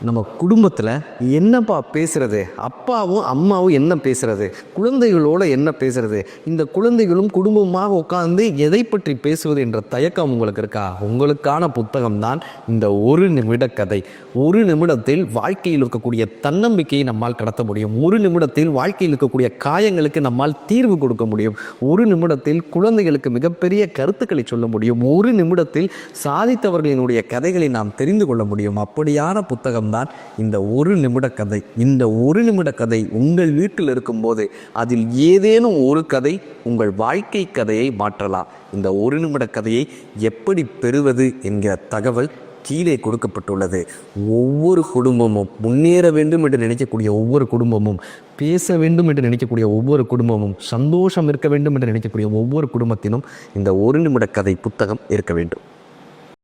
நம்ம குடும்பத்தில் என்னப்பா பேசுகிறது, அப்பாவும் அம்மாவும் என்ன பேசுகிறது, குழந்தைகளோடு என்ன பேசுகிறது, இந்த குழந்தைகளும் குடும்பமாக உட்கார்ந்து எதை பற்றி பேசுவது என்ற தயக்கம் உங்களுக்கு இருக்கா? உங்களுக்கான புத்தகம் தான் இந்த ஒரு நிமிட கதை. ஒரு நிமிடத்தில் வாழ்க்கையில் இருக்கக்கூடிய தன்னம்பிக்கையை நம்மால் கடத்த முடியும். ஒரு நிமிடத்தில் வாழ்க்கையில் இருக்கக்கூடிய காயங்களுக்கு நம்மால் தீர்வு கொடுக்க முடியும். ஒரு நிமிடத்தில் குழந்தைகளுக்கு மிகப்பெரிய கருத்துக்களை சொல்ல முடியும். ஒரு நிமிடத்தில் சாதித்தவர்களினுடைய கதைகளை நாம் தெரிந்து கொள்ள முடியும். அப்படியான புத்தகம் தான் இந்த ஒரு நிமிட கதை. இந்த ஒரு நிமிட கதை உங்கள் வீட்டில் இருக்கும்போது அதில் ஏதேனும் ஒரு கதை உங்கள் வாழ்க்கை கதையை மாற்றலாம். இந்த ஒரு நிமிட கதையை எப்படி பெறுவது என்கிற தகவல் கீழே கொடுக்கப்பட்டுள்ளது. ஒவ்வொரு குடும்பமும் முன்னேற வேண்டும் என்று நினைக்கக்கூடிய ஒவ்வொரு குடும்பமும், பேச வேண்டும் என்று நினைக்கக்கூடிய ஒவ்வொரு குடும்பமும், சந்தோஷம் இருக்க வேண்டும் என்று நினைக்கக்கூடிய ஒவ்வொரு குடும்பத்திலும் இந்த ஒரு நிமிட கதை புத்தகம் இருக்க வேண்டும்.